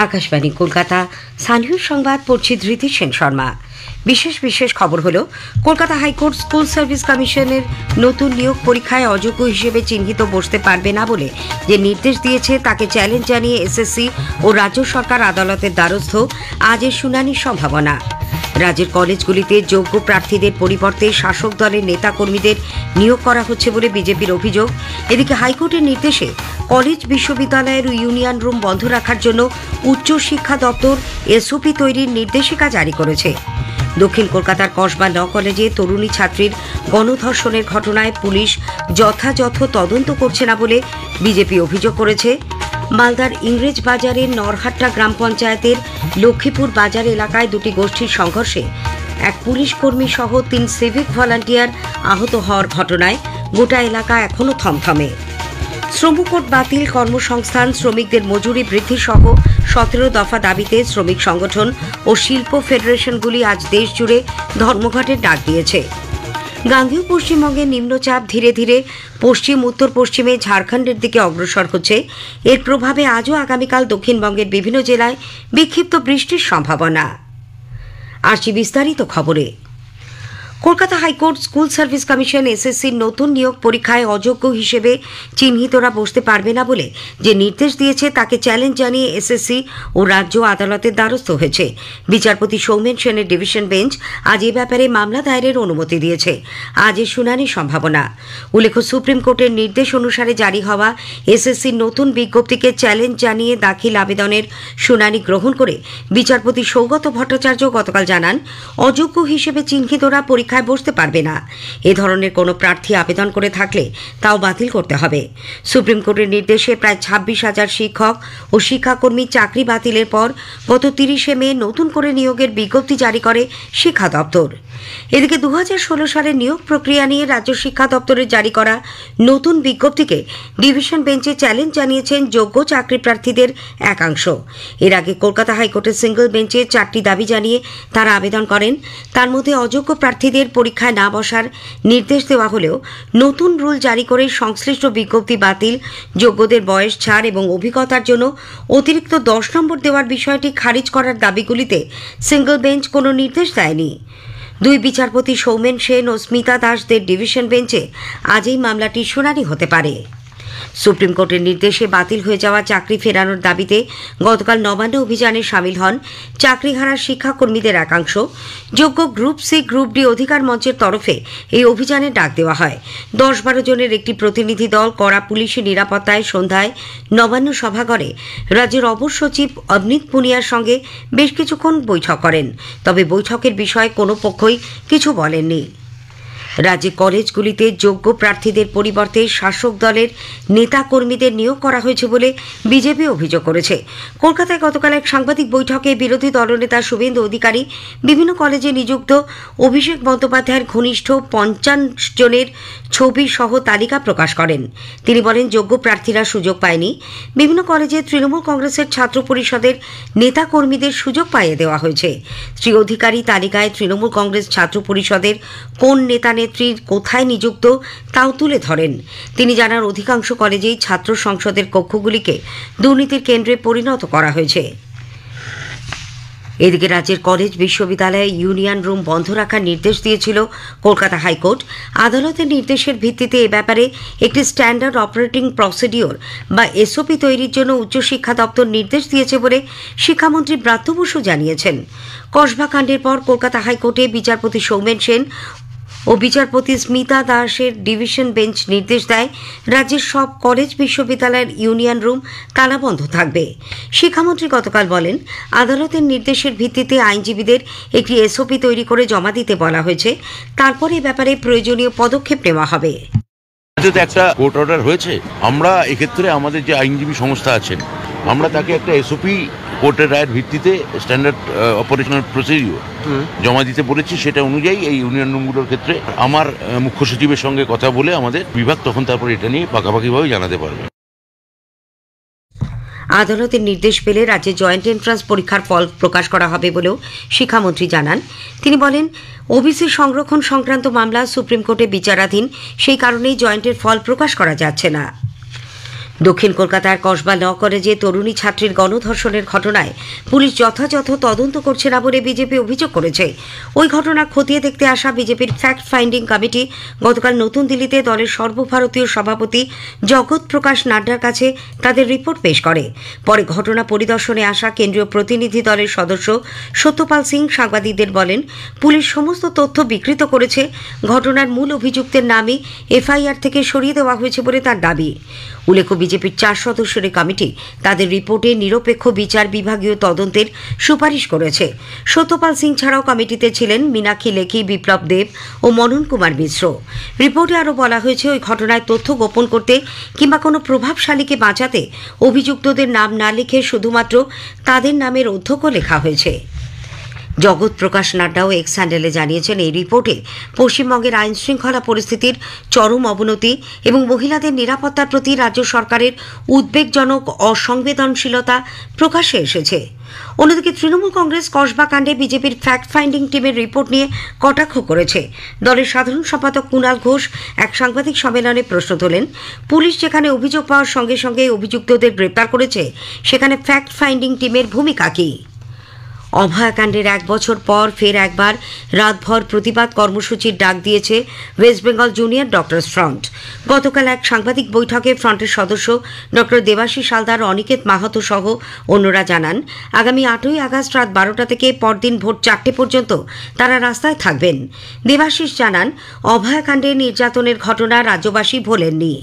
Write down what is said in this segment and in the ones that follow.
আকাশবাণী কলকাতা। স্থানীয় সংবাদ পড়ছি ধৃতি সেন শর্মা। বিশেষ খবর হলো, কলকাতা হাইকোর্ট স্কুল সার্ভিস কমিশনের নতুন নিয়োগ পরীক্ষায় অযোগ্য হিসেবে চিহ্নিত বসতে পারবে না বলে যে নির্দেশ দিয়েছে তাকে চ্যালেঞ্জ জানিয়ে এসএসসি ও রাজ্য সরকার আদালতের দ্বারস্থ। আজের শুনানির সম্ভাবনা। রাজ্যের কলেজগুলিতে যোগ্য প্রার্থীদের পরিবর্তে শাসক দলের নেতাকর্মীদের নিয়োগ করা হচ্ছে বলে বিজেপির অভিযোগ। এদিকে হাইকোর্টের নির্দেশে কলেজ, বিশ্ববিদ্যালয়ের ইউনিয়ন রুম বন্ধ রাখার জন্য উচ্চশিক্ষা দপ্তর এসওপি তৈরির নির্দেশিকা জারি করেছে। দক্ষিণ কলকাতার কসবা ল কলেজে তরুণী ছাত্রীর গণধর্ষণের ঘটনায় পুলিশ যথাযথ তদন্ত করছে না বলে বিজেপি অভিযোগ করেছে। মালদার ইংরেজ বাজারের নরহাট্টা গ্রাম পঞ্চায়েতের লক্ষ্মীপুর বাজার এলাকায় দুটি গোষ্ঠীর সংঘর্ষে এক পুলিশ কর্মী সহ 3 সিভিক ভলান্টিয়ার আহত হওয়ার ঘটনায় গোটা এলাকা এখনও থমথমে। শ্রমকোট বাতিল, কর্মসংস্থান, শ্রমিকদের মজুরি বৃদ্ধি সহ 17 দফা দাবিতে শ্রমিক সংগঠন ও শিল্প ফেডারেশনগুলি আজ দেশ জুড়ে ধর্মঘটের ডাক দিয়েছে। গাঙ্গেয় পশ্চিমবঙ্গের নিম্নচাপ ধীরে ধীরে পশ্চিম উত্তর পশ্চিমে ঝাড়খণ্ডের দিকে অগ্রসর হচ্ছে। এর প্রভাবে আজও আগামীকাল দক্ষিণবঙ্গের বিভিন্ন জেলায় বিক্ষিপ্ত বৃষ্টির সম্ভাবনা। আসছি বিস্তারিত খবরে। Kolkata high court school service commission এসএসসির নতুন নিয়োগ পরীক্ষায় অযোগ্য হিসেবে চিহ্নিতরা বসতে পারবে না বলে যে নির্দেশ দিয়েছে তাকে চ্যালেঞ্জ জানিয়ে এসএসসি ও রাজ্য আদালতের দ্বারস্থ হয়েছে। বিচারপতি সৌমেন সেনের ডিভিশন বেঞ্চ আজ এ ব্যাপারে মামলা দায়েরের অনুমতি দিয়েছে। আজ এর শুনানির সম্ভাবনা। উল্লেখ্য, সুপ্রিম কোর্টের নির্দেশ অনুসারে জারি হওয়া এসএসসির নতুন বিজ্ঞপ্তিকে চ্যালেঞ্জ জানিয়ে দাখিল আবেদনের শুনানি গ্রহণ করে বিচারপতি সৌগত ভট্টাচার্য গতকাল জানান, অযোগ্য হিসেবে চিহ্নিতরা পরীক্ষায় বসতে পারবে না। এ ধরনের কোনো প্রার্থী আবেদন করে থাকলে তাও বাতিল করতে হবে। সুপ্রিম কোর্টের নির্দেশে প্রায় 26,000 শিক্ষক ও শিক্ষাকর্মী চাকরি বাতিলের পর গত 30 মে নতুন করে নিয়োগের বিজ্ঞপ্তি জারি করে শিক্ষা দপ্তর। এদিকে 2016 সালের নিয়োগ প্রক্রিয়া নিয়ে রাজ্য শিক্ষা দপ্তরের জারি করা নতুন বিজ্ঞপ্তিকে ডিভিশন বেঞ্চে চ্যালেঞ্জ জানিয়েছেন যোগ্য চাকরি প্রার্থীদের একাংশ। এর আগে কলকাতা হাইকোর্টের সিঙ্গল বেঞ্চে 4টি দাবি জানিয়ে তারা আবেদন করেন। তার মধ্যে অযোগ্য প্রার্থীদের পরীক্ষায় না বসার নির্দেশ দেওয়া হলেও নতুন রুল জারি করে সংশ্লিষ্ট বিজ্ঞপ্তি বাতিল, যোগ্যদের বয়স ছাড় এবং অভিজ্ঞতার জন্য অতিরিক্ত 10 নম্বর দেওয়ার বিষয়টি খারিজ করার দাবিগুলিতে সিঙ্গল বেঞ্চ কোনো নির্দেশ দেয়নি। দুই বিচারপতি সৌমেন সেন ও স্মিতা দাসদের ডিভিশন বেঞ্চে আজ এই মামলাটির শুনানি হতে পারে। সুপ্রিম কোর্টের নির্দেশে বাতিল হয়ে যাওয়া চাকরি ফেরানোর দাবিতে গতকাল নবান্ন অভিযানে সামিল হন চাকরিহারা শিক্ষাকর্মীদের একাংশ। যোগ্য গ্রুপ সি, গ্রুপ ডি অধিকার মঞ্চের তরফে এই অভিযানে ডাক দেওয়া হয়। 10-12 জনের একটি প্রতিনিধি দল কড়া পুলিশি নিরাপত্তায় সন্ধ্যায় নবান্ন সভাঘরে রাজ্যের অপর সচিব অবনীত পুনিয়ার সঙ্গে বেশ কিছুক্ষণ বৈঠক করেন। তবে বৈঠকের বিষয়ে কোনো পক্ষই কিছু বলেননি। রাজ্যে কলেজগুলিতে যোগ্য প্রার্থীদের পরিবর্তে শাসক দলের নেতাকর্মীদের নিয়োগ করা হয়েছে বলে বিজেপি অভিযোগ করেছে। কলকাতায় গতকাল এক সাংবাদিক বৈঠকে বিরোধী দলনেতা শুভেন্দু অধিকারী বিভিন্ন কলেজে নিযুক্ত অভিষেক বন্দ্যোপাধ্যায়ের ঘনিষ্ঠ 50 জনের ছবি সহ তালিকা প্রকাশ করেন। তিনি বলেন, যোগ্য প্রার্থীরা সুযোগ পায়নি। বিভিন্ন কলেজে তৃণমূল কংগ্রেসের ছাত্র পরিষদের নেতাকর্মীদের সুযোগ পাইয়ে দেওয়া হয়েছে। শ্রী অধিকারী তালিকায় তৃণমূল কংগ্রেস ছাত্র পরিষদের কোন নেতা নেত্রীর কোথায় নিযুক্ত তাও তুলে ধরেন। তিনি জানান, অধিকাংশ কলেজেই ছাত্র সংসদের কক্ষগুলিকে দুর্নীতির কেন্দ্রে পরিণত করা হয়েছে। এদিকে রাজ্যের কলেজ, বিশ্ববিদ্যালয়ে ইউনিয়ন রুম বন্ধ রাখার নির্দেশ দিয়েছিল কলকাতা হাইকোর্ট। আদালতের নির্দেশের ভিত্তিতে এ ব্যাপারে একটি স্ট্যান্ডার্ড অপারেটিং প্রসিডিওর বা এসওপি তৈরির জন্য উচ্চশিক্ষা দপ্তর নির্দেশ দিয়েছে বলে শিক্ষামন্ত্রী ব্রাত্য বসু জানিয়েছেন। কসবা কাণ্ডের পর কলকাতা হাইকোর্টে বিচারপতি সৌমেন সেন ও বিচারপতি স্মিতা দাসের ডিভিশন বেঞ্চ নির্দেশ দেয়, রাজ্যের সব কলেজ, বিশ্ববিদ্যালয়ের ইউনিয়ন রুম তালাবন্ধ থাকবে। শিক্ষামন্ত্রী গতকাল বলেন, আদালতের নির্দেশের ভিত্তিতে আইনজীবীদের একটি এসওপি তৈরি করে জমা দিতে বলা হয়েছে। তারপরে এ ব্যাপারে প্রয়োজনীয় পদক্ষেপ নেওয়া হবে। একটা কোর্ট অর্ডার হয়েছে। আমরা এক্ষেত্রে আমাদের যে আইনজীবী সংস্থা আছেন, আমরা তাকে একটা এসওপি কোর্টের রায়ের ভিত্তিতে স্ট্যান্ডার্ড অপারেশনাল প্রসিডিওর জমা দিতে বলেছি। সেটা অনুযায়ী এই ইউনিয়ন রুমগুলোর ক্ষেত্রে আমার মুখ্য সচিবের সঙ্গে কথা বলে আমাদের বিভাগ তখন তারপর এটা নিয়ে পাকাপাকিভাবে জানাতে পারবে। আদালতের নির্দেশ পেলে রাজ্যে জয়েন্ট এন্ট্রান্স পরীক্ষার ফল প্রকাশ করা হবে বলেও শিক্ষামন্ত্রী জানান। তিনি বলেন, ওবিসি সংরক্ষণ সংক্রান্ত মামলা সুপ্রিম কোর্টে বিচারাধীন, সেই কারণেই জয়েন্টের ফল প্রকাশ করা যাচ্ছে না। দক্ষিণ কলকাতার কসবা ল কলেজে তরুণী ছাত্রীর গণধর্ষণের ঘটনায় পুলিশ যথাযথ তদন্ত করছে না বলে বিজেপি অভিযোগ করেছে। ওই ঘটনা খতিয়ে দেখতে আসা বিজেপির ফ্যাক্ট ফাইন্ডিং কমিটি গতকাল নতুন দিল্লিতে দলের সর্বভারতীয় সভাপতি জগৎ প্রকাশ নাড্ডার কাছে তাদের রিপোর্ট পেশ করে। পরে ঘটনা পরিদর্শনে আসা কেন্দ্রীয় প্রতিনিধি দলের সদস্য সত্যপাল সিং সাংবাদিকদের বলেন, পুলিশ সমস্ত তথ্য বিকৃত করেছে। ঘটনার মূল অভিযুক্তের নামই এফআইআর থেকে সরিয়ে দেওয়া হয়েছে বলে তার দাবি। উল্লেখ্য, বিজেপির 4 সদস্যের কমিটি তাদের রিপোর্টে নিরপেক্ষ বিচার বিভাগীয় তদন্তের সুপারিশ করেছে। সত্যপাল সিং ছাড়াও কমিটিতে ছিলেন মীনাক্ষী লেখি, বিপ্লব দেব ও মনন কুমার মিশ্র। রিপোর্টে আরও বলা হয়েছে, ওই ঘটনায় তথ্য গোপন করতে কিংবা কোনো প্রভাবশালীকে বাঁচাতে অভিযুক্তদের নাম না লিখে শুধুমাত্র তাদের নামের অধ্যক্ষ লেখা হয়েছে। জগৎ প্রকাশ নাড্ডাও এক্স হ্যান্ডেলে জানিয়েছেন, এই রিপোর্টে পশ্চিমবঙ্গের আইন শৃঙ্খলা পরিস্থিতির চরম অবনতি এবং মহিলাদের নিরাপত্তার প্রতি রাজ্য সরকারের উদ্বেগজনক অসংবেদনশীলতা প্রকাশ্যে এসেছে। অন্যদিকে তৃণমূল কংগ্রেস কসবা কাণ্ডে বিজেপির ফ্যাক্ট ফাইন্ডিং টিমের রিপোর্ট নিয়ে কটাক্ষ করেছে। দলের সাধারণ সম্পাদক কুণাল ঘোষ এক সাংবাদিক সম্মেলনে প্রশ্ন তোলেন, পুলিশ যেখানে অভিযোগ পাওয়ার সঙ্গে সঙ্গে অভিযুক্তদের গ্রেপ্তার করেছে, সেখানে ফ্যাক্ট ফাইন্ডিং টিমের ভূমিকা কী? অভয়াকাণ্ডের 1 বছর পর ফের একবার রাতভর প্রতিবাদ কর্মসূচির ডাক দিয়েছে West Bengal junior doctors front. গতকাল এক সাংবাদিক বৈঠকে ফ্রন্টের সদস্য ডক্টর দেবাশিস হালদার, অনিকেত মাহাতো সহ অন্যরা জানান, আগামী 8ই আগস্ট রাত 12টা থেকে পরদিন ভোর 4টে পর্যন্ত তারা রাস্তায় থাকবেন। দেবাশিস জানান, অভয়াকাণ্ডে নির্যাতনের ঘটনা রাজ্যবাসী ভোলেননি।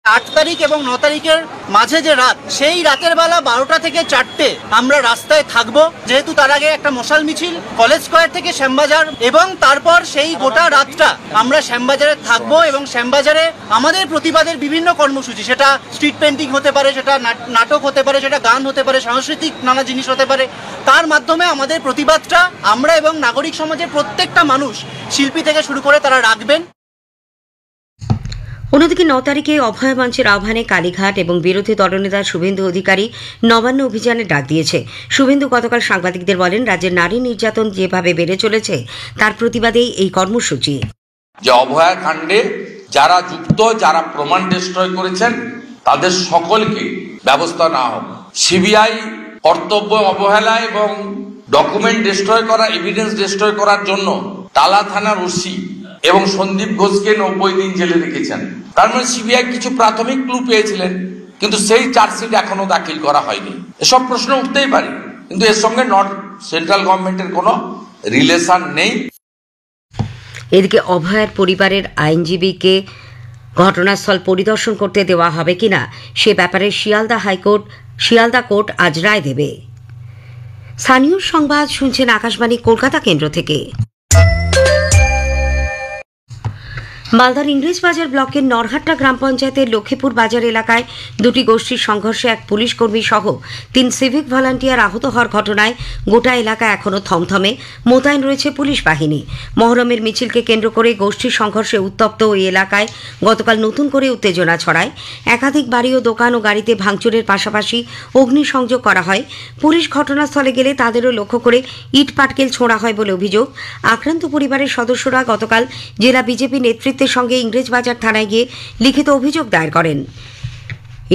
8 তারিখ এবং 9 তারিখের মাঝে যে রাত, সেই রাতের বেলা 12টা থেকে 4টে আমরা রাস্তায় থাকবো। যেহেতু তার আগে একটা মশাল মিছিল কলেজ স্কোয়ার থেকে শ্যামবাজার, এবং তারপর সেই গোটা রাতটা আমরা শ্যামবাজারে থাকবো এবং শ্যামবাজারে আমাদের প্রতিবাদের বিভিন্ন কর্মসূচি, সেটা স্ট্রিট পেন্টিং হতে পারে, সেটা নাটক হতে পারে, সেটা গান হতে পারে, সাংস্কৃতিক নানা জিনিস হতে পারে, তার মাধ্যমে আমাদের প্রতিবাদটা আমরা এবং নাগরিক সমাজের প্রত্যেকটা মানুষ, শিল্পী থেকে শুরু করে, তারা রাখবেন। অন্যদিকে 9 তারিখে অভয় মঞ্চের আহ্বানে কালীঘাট এবং বিরোধী দলনেতা শুভেন্দু অধিকারী নবান্ন অভিযানে ডাক দিয়েছে। শুভেন্দু গতকাল সাংবাদিকদের বলেন, রাজ্যের নারী নির্যাতন যেভাবে বেড়ে চলেছে তার প্রতিবাদেই এই কর্মসূচি। যে অভয়া কাণ্ডে যারা যুক্ত, যারা প্রমাণ ডিস্ট্রয় করেছেন, তাদের সকলকে ব্যবস্থা নেওয়া হোক। সিবিআই কর্তব্য অবহেলা এবং ডকুমেন্ট ডিস্ট্রয় করা, এভিডেন্স ডিস্ট্রয় করার জন্য টালা থানার ওসি এবং সন্দীপ ঘোষকে 90 দিন জেলে রেখেছেন। তার মানে সিবিআই কিছু প্রাথমিক ক্লু পেয়েছিলেন, কিন্তু সেই চার্জশিট এখনো দাখিল করা হয়নি। এসব প্রশ্ন উঠতেই পারে, কিন্তু এর সঙ্গে সেন্ট্রাল গভর্নমেন্টের কোনো রিলেশন নেই। এদিকে অভয়ের পরিবারের আইনজীবীকে ঘটনাস্থল পরিদর্শন করতে দেওয়া হবে কিনা সে ব্যাপারে শিয়ালদা কোর্ট আজ রায় দেবে। স্থানীয় সংবাদ শুনছেন আকাশবাণী কলকাতা কেন্দ্র থেকে। মালদার ইংরেজবাজার ব্লকের নরহাট্টা গ্রাম পঞ্চায়েতের লক্ষ্মীপুর বাজার এলাকায় 2টি গোষ্ঠীর সংঘর্ষে এক পুলিশ কর্মী সহ 3 সিভিক ভলান্টিয়ার আহত হওয়ার ঘটনায় গোটা এলাকা এখনও থমথমে। মোতায়েন রয়েছে পুলিশ বাহিনী। মহরমের মিছিলকে কেন্দ্র করে গোষ্ঠীর সংঘর্ষে উত্তপ্ত ওই এলাকায় গতকাল নতুন করে উত্তেজনা ছড়ায়। একাধিক বাড়ি ও দোকান ও গাড়িতে ভাঙচুরের পাশাপাশি অগ্নিসংযোগ করা হয়। পুলিশ ঘটনাস্থলে গেলে তাদেরও লক্ষ্য করে ইট পাটকেল ছোঁড়া হয় বলে অভিযোগ। আক্রান্ত পরিবারের সদস্যরা গতকাল জেলা বিজেপি নেতৃত্বের সঙ্গে ইংরেজবাজার থানায় গিয়ে লিখিত অভিযোগ দায়ের করেন।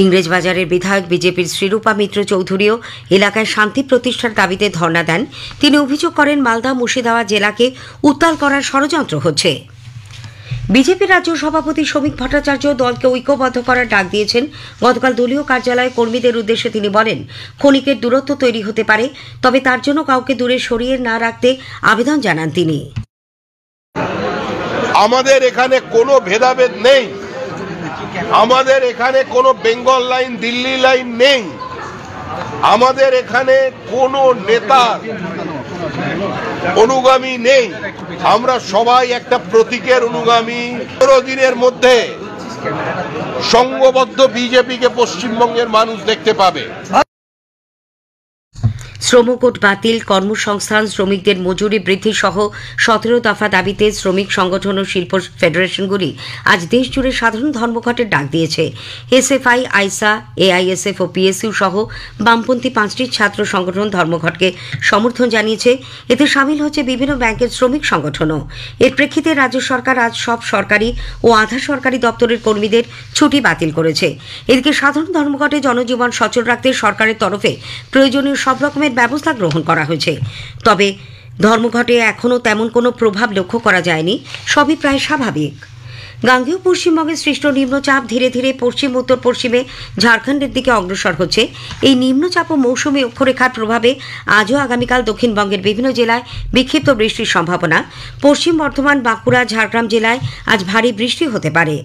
ইংরেজবাজারের বিধায়ক বিজেপির শ্রীরূপা মিত্র চৌধুরীও এলাকায় শান্তি প্রতিষ্ঠার দাবিতে ধর্ণা দেন। তিনি অভিযোগ করেন, মালদা মুর্শিদাবাদ জেলাকে উত্তাল করার ষড়যন্ত্র হচ্ছে। বিজেপি রাজ্য সভাপতি শ্রমিক ভট্টাচার্য দলকে ঐক্যবদ্ধ করার ডাক দিয়েছেন। গতকাল দলীয় কার্যালয়ে কর্মীদের উদ্দেশ্যে তিনি বলেন, ক্ষণিকের দূরত্ব তৈরি হতে পারে, তবে তার জন্য কাউকে দূরে সরিয়ে না রাখতে আবেদন জানান তিনি। আমাদের এখানে কোনো ভেদাভেদ নেই, আমাদের এখানে কোনো বেঙ্গল লাইন, দিল্লি লাইন নেই, আমাদের এখানে কোনো নেতার অনুগামী নেই। আমরা সবাই একটা প্রতীকের অনুগামী। 15 দিনের মধ্যে সংঘবদ্ধ বিজেপিকে পশ্চিমবঙ্গের মানুষ দেখতে পাবে। শ্রমকোট বাতিল, কর্মসংস্থান, শ্রমিকদের মজুরি বৃদ্ধি সহ 17 দফা দাবিতে শ্রমিক সংগঠন ও শিল্প ফেডারেশনগুলি আজ দেশজুড়ে সাধারণ ধর্মঘটের ডাক দিয়েছে। এসএফআই, আইসা, এআইএসএফ ও পিএসইউ সহ বামপন্থী 5টি ছাত্র সংগঠন ধর্মঘটকে সমর্থন জানিয়েছে। এতে সামিল হচ্ছে বিভিন্ন ব্যাংকের শ্রমিক সংগঠনও। এর প্রেক্ষিতে রাজ্য সরকার আজ সব সরকারি ও আধা সরকারি দপ্তরের কর্মীদের ছুটি বাতিল করেছে। এদিকে সাধারণ ধর্মঘটে জনজীবন সচল রাখতে সরকারের তরফে প্রয়োজনীয় সব রকমের ব্যবস্থা গ্রহণ করা হয়েছে। তবে ধর্মঘটে এখনও তেমন কোনো প্রভাব লক্ষ্য করা যায়নি, সবই প্রায় স্বাভাবিক। গাঙ্গেয় পশ্চিমবঙ্গে সৃষ্ট নিম্নচাপ ধীরে ধীরে পশ্চিম উত্তর পশ্চিমে ঝাড়খণ্ডের দিকে অগ্রসর হচ্ছে। এই নিম্নচাপ ও মৌসুমী অক্ষরেখার প্রভাবে আজও আগামীকাল দক্ষিণবঙ্গের বিভিন্ন জেলায় বিক্ষিপ্ত বৃষ্টির সম্ভাবনা। পশ্চিম বর্ধমান, বাঁকুড়া, ঝাড়গ্রাম জেলায় আজ ভারী বৃষ্টি হতে পারে।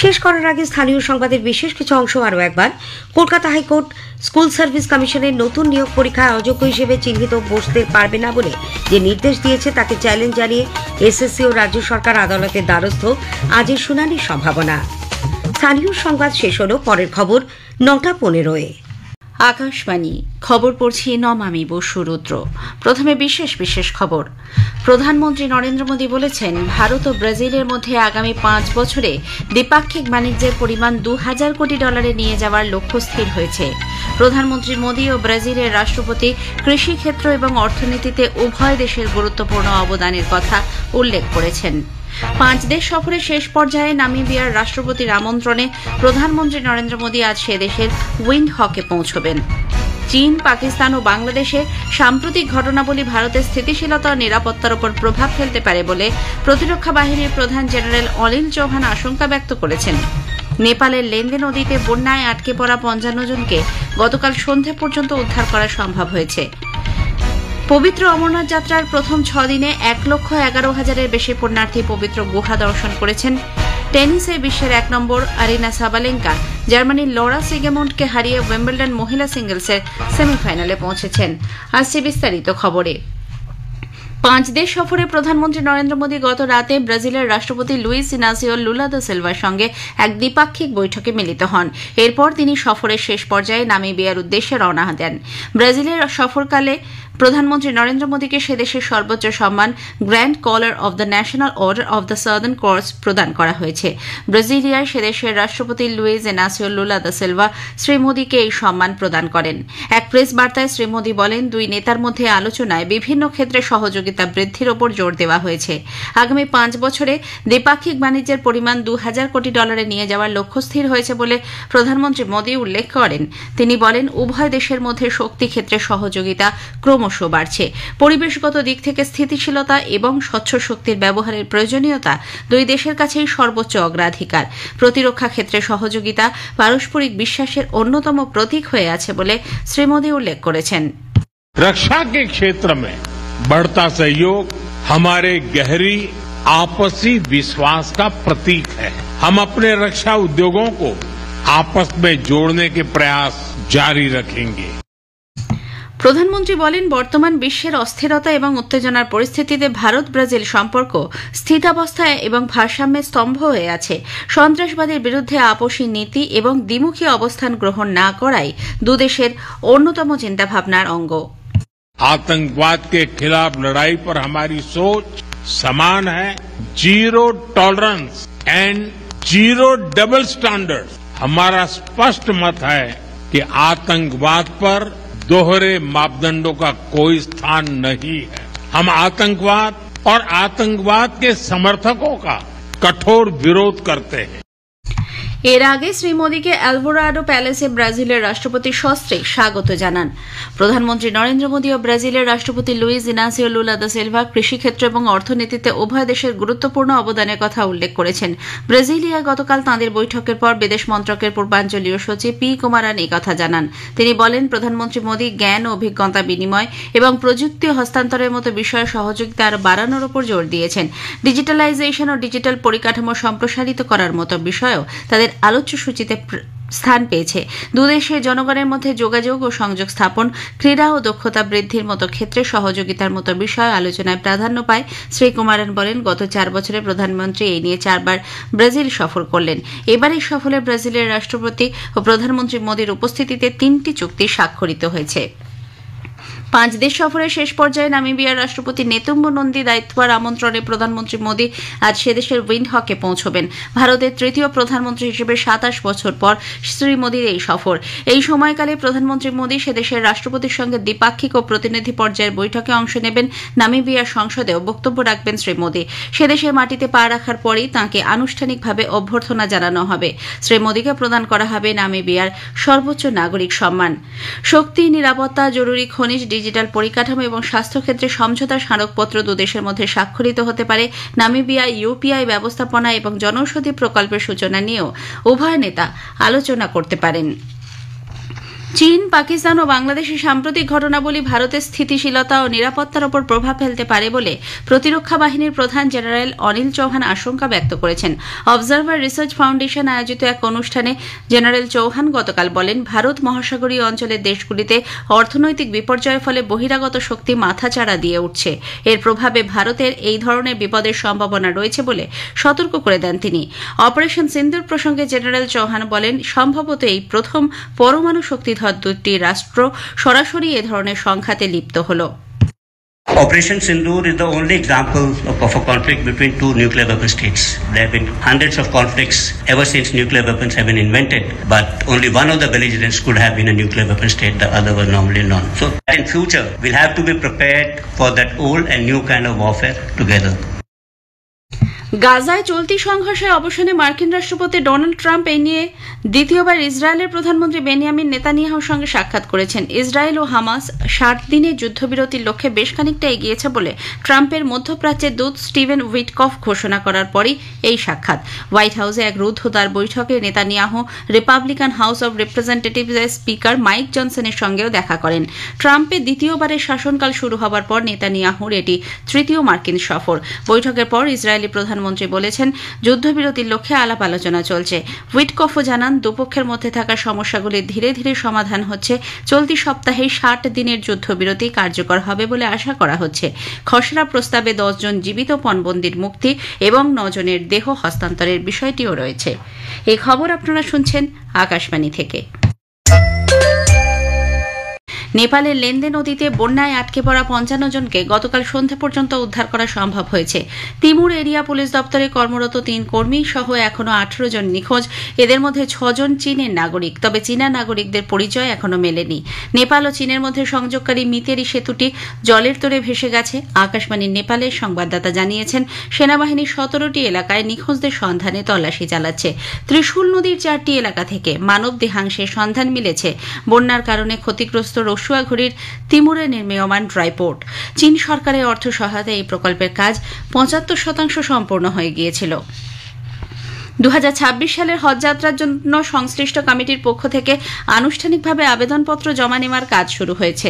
শেষ করার আগে স্থানীয় সংবাদের বিশেষ কিছু অংশ আরও একবার। কলকাতা হাইকোর্ট স্কুল সার্ভিস কমিশনের নতুন নিয়োগ পরীক্ষায় অযোগ্য হিসেবে চিহ্নিত বসতে পারবে না বলে যে নির্দেশ দিয়েছে তাকে চ্যালেঞ্জ জানিয়ে এসএসসি ও রাজ্য সরকার আদালতের দ্বারস্থ। আজের শুনানির সম্ভাবনা। স্থানীয় সংবাদ শেষ হল। পরের খবর 9:15-এ। আকাশবাণী খবর পড়ছি নমামি বসু রুদ্র। প্রথমে বিশেষ খবর। প্রধানমন্ত্রী নরেন্দ্র মোদী বলেছেন, ভারত ও ব্রাজিলের মধ্যে আগামী 5 বছরে দ্বিপাক্ষিক বাণিজ্যের পরিমাণ $2000 কোটি নিয়ে যাওয়ার লক্ষ্য স্থির হয়েছে। প্রধানমন্ত্রী মোদী ও ব্রাজিলের রাষ্ট্রপতি কৃষি ক্ষেত্র এবং অর্থনীতিতে উভয় দেশের গুরুত্বপূর্ণ অবদানের কথা উল্লেখ করেছেন। 5 দেশ সফরের শেষ পর্যায়ে নামিবিয়ার রাষ্ট্রপতির আমন্ত্রণে প্রধানমন্ত্রী নরেন্দ্র মোদী আজ সে দেশের উইন্ডহকে পৌঁছবেন। চীন, পাকিস্তান ও বাংলাদেশে সাম্প্রতিক ঘটনাবলী ভারতের স্থিতিশীলতা ও নিরাপত্তার উপর প্রভাব ফেলতে পারে বলে প্রতিরক্ষা বাহিনীর প্রধান জেনারেল অনিল চৌহান আশঙ্কা ব্যক্ত করেছেন। নেপালের লেন্ডে নদীতে বন্যায় আটকে পড়া 55 জনকে গতকাল সন্ধে পর্যন্ত উদ্ধার করা সম্ভব হয়েছে। পবিত্র অমরনাথ যাত্রার প্রথম 6 দিনে 1,11,000-এর বেশি পুণ্যার্থী পবিত্র গুহা দর্শন করেছেন। টেনিসে বিশ্বের 1 নম্বর আরিনা সাবালেঙ্কা জার্মানির লরা সিগেমুন্ডকে হারিয়ে উইম্বলডন মহিলা সিঙ্গলসের সেমিফাইনালে পৌঁছেছেন। আসছে বিস্তারিত খবরে। 5 দেশ সফরে প্রধানমন্ত্রী নরেন্দ্র মোদী গত রাতে ব্রাজিলের রাষ্ট্রপতি লুইস ইনাসিও লুলা দা সিলভার সঙ্গে এক দ্বিপাক্ষিক বৈঠকে মিলিত হন। এরপর তিনি সফরের শেষ পর্যায়ে নামিবিয়ার উদ্দেশ্যে রওনা দেন। ব্রাজিলের সফরকালে প্রধানমন্ত্রী নরেন্দ্র মোদীকে সে দেশের সর্বোচ্চ সম্মান grand collar of the national order of the southern cross প্রদান করা হয়েছে। ব্রাজিলিয়ায় সে দেশের রাষ্ট্রপতি Luis Inacio Lula da Silva Shri মোদীকে এই সম্মান প্রদান করেন। এক প্রেস বার্তায় শ্রী মোদী বলেন, দুই নেতার মধ্যে আলোচনায় বিভিন্ন ক্ষেত্রে সহযোগিতা বৃদ্ধির ওপর জোর দেওয়া হয়েছে। আগামী 5 বছরে দ্বিপাক্ষিক বাণিজ্যের পরিমাণ $2000 কোটি নিয়ে যাওয়ার লক্ষ্য স্থির হয়েছে বলে প্রধানমন্ত্রী মোদী উল্লেখ করেন। তিনি বলেন, উভয় দেশের মধ্যে শক্তি ক্ষেত্রে সহযোগিতা ক্রমশ বাড়ছে। পরিবেশগত দিক থেকে স্থিতিশীলতা এবং স্বচ্ছ শক্তির ব্যবহারের প্রয়োজনীয়তা দুই দেশের কাছেই সর্বোচ্চ অগ্রাধিকার। প্রতিরক্ষা ক্ষেত্রে সহযোগিতা পারস্পরিক বিশ্বাসের অন্যতম প্রতীক হয়ে আছে বলে শ্রী মোদী উল্লেখ করেছেন। रक्षा के क्षेत्र में बढ़ता सहयोग हमारे गहरी आपसी विश्वास का प्रतीक है। हम अपने रक्षा उद्योगों को आपस में जोड़ने के प्रयास जारी रखेंगे। প্রধানমন্ত্রী বলেন, বর্তমান বিশ্বের অস্থিরতা এবং উত্তেজনার পরিস্থিতিতে ভারত ব্রাজিল সম্পর্ক স্থিতাবস্থায় এবং ভারসাম্যের স্তম্ভ হয়ে আছে। সন্ত্রাসবাদের বিরুদ্ধে আপোষী নীতি এবং দ্বিমুখী অবস্থান গ্রহণ না করাই দুদেশের অন্যতম চিন্তাভাবনার অঙ্গ। आतंकवाद के खिलाफ लड़ाई पर हमारी सोच समान है। Zero tolerance and zero double standard हमारा स्पष्ट मत है कि आतंकवाद पर दोहरे मापदंडों का कोई स्थान नहीं है। हम आतंकवाद और आतंकवाद के समर्थकों का कठोर विरोध करते हैं। এর আগে শ্রী মোদীকে অ্যালভোরাডো প্যালেসে ব্রাজিলের রাষ্ট্রপতি সস্ত্রে স্বাগত জানান। প্রধানমন্ত্রী নরেন্দ্র মোদী ও ব্রাজিলের রাষ্ট্রপতি Luis Inacio Lula da Silva কৃষিক্ষেত্র এবং অর্থনীতিতে উভয় দেশের গুরুত্বপূর্ণ অবদানের কথা উল্লেখ করেছেন। ব্রাজিলিয়ায় গতকাল তাঁদের বৈঠকের পর বিদেশ মন্ত্রকের পূর্বাঞ্চলীয় সচিব পি কুমারান এই কথা জানান। তিনি বলেন, প্রধানমন্ত্রী মোদী জ্ঞান ও অভিজ্ঞতা বিনিময় এবং প্রযুক্তি হস্তান্তরের মতো বিষয়ে সহযোগিতা আরও বাড়ানোর উপর জোর দিয়েছেন। ডিজিটালাইজেশন ও ডিজিটাল পরিকাঠামো সম্প্রসারিত করার মতো বিষয়েও তাদের আলোচ্য সূচিতে স্থান পেয়েছে। দুদেশের জনগণের মধ্যে যোগাযোগ ও সংযোগ স্থাপন, ক্রীড়া ও দক্ষতা বৃদ্ধির মতো ক্ষেত্রে সহযোগিতার মতো বিষয় আলোচনায় প্রাধান্য পায়। শ্রী কুমারন বলেন, গত 4 বছরে প্রধানমন্ত্রী এই নিয়ে 4 বার ব্রাজিল সফর করলেন। এবার এই সফরে ব্রাজিলের রাষ্ট্রপতি ও প্রধানমন্ত্রী মোদীর উপস্থিতিতে 3টি চুক্তি স্বাক্ষরিত হয়েছে। 5 দেশ সফরের শেষ পর্যায়ে নামিবিয়ার রাষ্ট্রপতি নেতুম্বু নন্দী দায়িত্বভার আমন্ত্রণে প্রধানমন্ত্রী মোদী আজ সেদেশের উইন্ডহকে পৌঁছবেন। ভারতের তৃতীয় প্রধানমন্ত্রী হিসেবে 27 বছর পর শ্রী মোদীর এই সফর। এই সময়কালে প্রধানমন্ত্রী মোদী সেদেশের রাষ্ট্রপতির সঙ্গে দ্বিপাক্ষিক ও প্রতিনিধি পর্যায়ের বৈঠকে অংশ নেবেন। নামিবিয়ার সংসদেও বক্তব্য রাখবেন শ্রী মোদী। সেদেশের মাটিতে পা রাখার পরই তাঁকে আনুষ্ঠানিকভাবে অভ্যর্থনা জানানো হবে। শ্রী মোদীকে প্রদান করা হবে নামিবিয়ার সর্বোচ্চ নাগরিক সম্মান। শক্তি, নিরাপত্তা, জরুরি খনিজ, ডিজিটাল পরিকাঠামো এবং স্বাস্থ্যক্ষেত্রে সমঝোতা স্মারকপত্র দুদেশের মধ্যে স্বাক্ষরিত হতে পারে। নামিবিয়া ইউপিআই ব্যবস্থাপনা এবং জনৌষধি প্রকল্পের সূচনা নিয়েও উভয় নেতা আলোচনা করতে পারেন। চীন, পাকিস্তান ও বাংলাদেশের সাম্প্রতিক ঘটনাবলী ভারতের স্থিতিশীলতা ও নিরাপত্তার উপর প্রভাব ফেলতে পারে বলে প্রতিরক্ষা বাহিনীর প্রধান জেনারেল অনিল চৌহান আশঙ্কা ব্যক্ত করেছেন। অবজারভার রিসার্চ ফাউন্ডেশন আয়োজিত এক অনুষ্ঠানে জেনারেল চৌহান গতকাল বলেন, ভারত মহাসাগরীয় অঞ্চলের দেশগুলিতে অর্থনৈতিক বিপর্যয়ের ফলে বহিরাগত শক্তি মাথাচাড়া দিয়ে উঠছে। এর প্রভাবে ভারতের এই ধরনের বিপদের সম্ভাবনা রয়েছে বলে সতর্ক করে দেন তিনি। অপারেশন সিন্দুর প্রসঙ্গে জেনারেল চৌহান বলেন, সম্ভবত এই প্রথম পরমাণু শক্তিধর দুটি রাষ্ট্র সরাসরি এ ধরনের সংঘাতে লিপ্ত হল। Operation Sindoor is the only example of a conflict between two nuclear weapon states. There have been hundreds of conflicts ever since nuclear weapons have been invented, but only one of the belligerents could have been a nuclear weapon state, the other was normally none. So in future, we'll have to be prepared for that old and new kind of warfare together. গাজায় চলতি সংঘর্ষের অবসানে মার্কিন রাষ্ট্রপতি Donald Trump এই নিয়ে দ্বিতীয়বার ইসরায়েলের প্রধানমন্ত্রী বেনিয়ামিন নেতানিয়াহুর সঙ্গে সাক্ষাৎ করেছেন। ইসরায়েল ও হামাস 60 দিনের যুদ্ধবিরতির লক্ষ্যে বেশ খানিকটা এগিয়েছে বলে ট্রাম্পের মধ্যপ্রাচ্যের দূত স্টিভেন উইটকফ ঘোষণা করার পরই এই সাক্ষাৎ। হোয়াইট হাউসে এক রুদ্ধদ্বার বৈঠকে নেতানিয়াহু রিপাবলিকান হাউস অব রিপ্রেজেন্টেটিভসের স্পিকার মাইক জনসনের সঙ্গেও দেখা করেন। ট্রাম্পের দ্বিতীয়বারের শাসনকাল শুরু হওয়ার পর নেতানিয়াহুর এটি তৃতীয় মার্কিন সফর। বৈঠকের পর ইসরায়েলি প্রধানমন্ত্রী বলেছেন, যুদ্ধবিরতির লক্ষ্যে আলাপ আলোচনা চলছে। উইটকফও জানান, দুপক্ষের মধ্যে থাকা সমস্যাগুলির ধীরে ধীরে সমাধান হচ্ছে। চলতি সপ্তাহে 60 দিনের যুদ্ধবিরতি কার্যকর হবে বলে আশা করা হচ্ছে। খসড়া প্রস্তাবে 10 জন জীবিত পণবন্দির মুক্তি এবং 9 জনের দেহ হস্তান্তরের বিষয়টিও রয়েছে। এই খবর আপনারা শুনছেন আকাশবাণী থেকে। নেপালের লেন্দে নদীতে বন্যায় আটকে পড়া 55 জনকে গতকাল সন্ধ্যা পর্যন্ত উদ্ধার করা সম্ভব হয়েছে। তিমুর এরিয়া পুলিশ দপ্তরে কর্মরত 3 কর্মী সহ এখনও 18 জন নিখোঁজ। এদের মধ্যে 6 জন চীনের নাগরিক, তবে চীনা নাগরিকদের পরিচয় এখনও মেলেনি। নেপাল ও চীনের মধ্যে সংযোগকারী মিতেরি সেতুটি জলের তোড়ে ভেসে গেছে। আকাশবাণীর নেপালের সংবাদদাতা জানিয়েছেন, সেনাবাহিনী 17টি এলাকায় নিখোঁজদের সন্ধানে তল্লাশি চালাচ্ছে। ত্রিশূল নদীর 4টি এলাকা থেকে মানব দেহাংশের সন্ধান মিলেছে। বন্যার কারণে ক্ষতিগ্রস্ত রসুয়াঘড়ির তিমুরে নির্মীয়মান ড্রাইপোর্ট। চীন সরকারের অর্থ সহায়তায় এই প্রকল্পের কাজ 75% সম্পূর্ণ হয়ে গিয়েছিল। 2026 সালের হজ যাত্রার জন্য সংশ্লিষ্ট কমিটির পক্ষ থেকে আনুষ্ঠানিকভাবে আবেদনপত্র জমা নেওয়ার কাজ শুরু হয়েছে।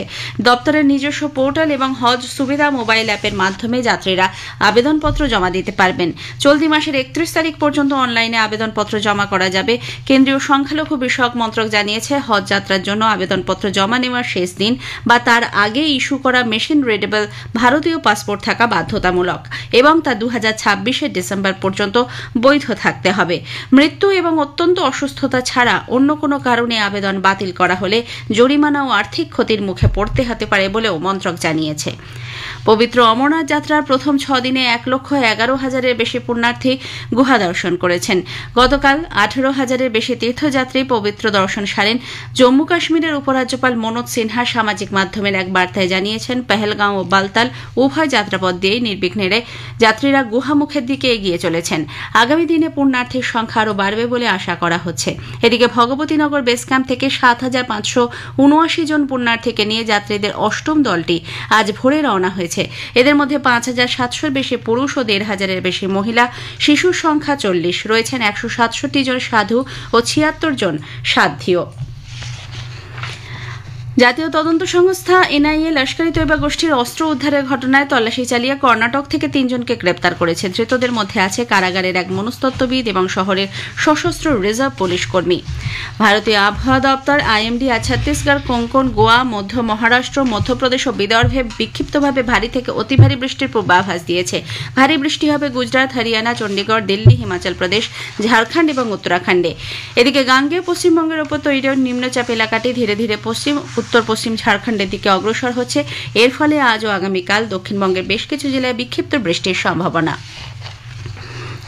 দপ্তরের নিজস্ব পোর্টাল এবং হজ সুবিধা মোবাইল অ্যাপের মাধ্যমে যাত্রীরা আবেদনপত্র জমা দিতে পারবেন। চলতি মাসের 31 তারিখ পর্যন্ত অনলাইনে আবেদনপত্র জমা করা যাবে। কেন্দ্রীয় সংখ্যালঘু বিষয়ক মন্ত্রক জানিয়েছে, হজ যাত্রার জন্য আবেদনপত্র জমা নেওয়ার শেষ দিন বা তার আগে ইস্যু করা মেশিন রিডেবল ভারতীয় পাসপোর্ট থাকা বাধ্যতামূলক এবং তা 2026 ডিসেম্বর পর্যন্ত বৈধ থাকতে হবে। মৃত্যু এবং অত্যন্ত অসুস্থতা ছাড়া অন্য কোনো কারণে আবেদন বাতিল করা হলে জরিমানা ও আর্থিক ক্ষতির মুখে পড়তে হতে পারে বলেও মন্ত্রক জানিয়েছে। পবিত্র অমরনাথ যাত্রার প্রথম 6 দিনে 1,11,000-এর বেশি পুণ্যার্থী গুহা দর্শন করেছেন। গতকাল 18,000-এর বেশি তীর্থযাত্রী পবিত্র দর্শন সারেন। জম্মু কাশ্মীরের উপরাজ্যপাল মনোজ সিনহা সামাজিক মাধ্যমের এক বার্তায় জানিয়েছেন, পেহেলগাঁও ও বালতাল উভয় যাত্রাপথ দিয়েই নির্বিঘ্নে যাত্রীরা গুহামুখের দিকে এগিয়ে চলেছেন। আগামী দিনে পুণ্যার্থীর সংখ্যা আরও বাড়বে বলে আশা করা হচ্ছে। এদিকে ভগবতীনগর বেস ক্যাম্প থেকে 7,579 জন পুণ্যার্থীকে নিয়ে যাত্রীদের অষ্টম দলটি আজ ভোরে রওনা হয়েছে। এদের মধ্যে 5,700-এর বেশি পুরুষ ও 1,500-এর বেশি মহিলা। শিশুর সংখ্যা 40। রয়েছেন 167 জন সাধু ও 76 জন সাধ্যীয়। জাতীয় তদন্ত সংস্থা এনআইএ লস্করি তৈবা গোষ্ঠীর অস্ত্র উদ্ধারের ঘটনায় তল্লাশি চালিয়ে কর্ণাটক থেকে 3 জনকে গ্রেপ্তার করেছে। ধৃতদের মধ্যে আছে কারাগারের এক মনস্তত্ত্ববিদ এবং শহরের সশস্ত্র রিজার্ভ পুলিশ কর্মী। ভারতীয় আবহাওয়া দপ্তর আইএমডি আজ ছত্তিশগড়, কোঙ্কন, গোয়া, মধ্য মহারাষ্ট্র, মধ্যপ্রদেশ ও বিদর্ভে বিক্ষিপ্তভাবে ভারী থেকে অতি ভারী বৃষ্টির পূর্বাভাস দিয়েছে। ভারী বৃষ্টি হবে গুজরাট, হরিয়ানা, চণ্ডীগড়, দিল্লি, হিমাচল প্রদেশ, ঝাড়খণ্ড এবং উত্তরাখণ্ডে। এদিকে গাঙ্গেয় পশ্চিমবঙ্গের উপর তৈরি নিম্নচাপ এলাকাটি ধীরে ধীরে পশ্চিম উত্তর পশ্চিম ঝাড়খণ্ডের দিকে অগ্রসর হচ্ছে। এর ফলে আজ ও আগামীকাল দক্ষিণবঙ্গের বেশ কিছু জেলায় বিক্ষিপ্ত বৃষ্টির সম্ভাবনা।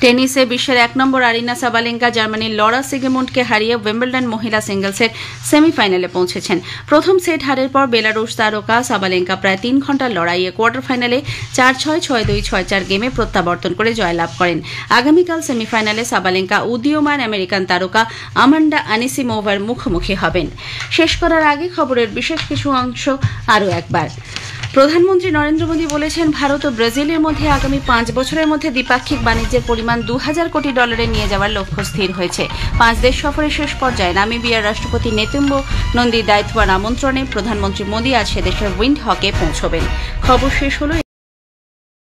টেনিসে বিশ্বের 1 নম্বর আরিনা সাবালেঙ্কা জার্মানির লরা সিগমুন্ডকে হারিয়ে উইম্বলডন মহিলা সিঙ্গলসের সেমিফাইনালে পৌঁছেছেন। প্রথম সেট হারের পর বেলারুশ তারকা সাবালেঙ্কা প্রায় 3 ঘণ্টার লড়াইয়ে কোয়ার্টার ফাইনালে 4-6, 6-2, 6-4 গেমে প্রত্যাবর্তন করে জয়লাভ করেন। আগামীকাল সেমিফাইনালে সাবালেঙ্কা উদীয়মান আমেরিকান তারকা আমান্ডা আনিসিমোভার মুখোমুখি হবেন। শেষ করার আগে খবরের বিশেষ কিছু অংশ আরও একবার। প্রধানমন্ত্রী নরেন্দ্র মোদী বলেছেন, ভারত ও ব্রাজিলের মধ্যে আগামী 5 বছরের মধ্যে দ্বিপাক্ষিক বাণিজ্যের পরিমাণ $2000 কোটি নিয়ে যাওয়ার লক্ষ্য স্থির হয়েছে। 5 দেশ সফরের শেষ পর্যায়ে নামিবিয়ার রাষ্ট্রপতি নেতুম্বো নন্দী দায়িত্বার আমন্ত্রণে প্রধানমন্ত্রী মোদী আজ সেদেশের উইন্ড হকে পৌঁছবেন। খবর শেষ হল।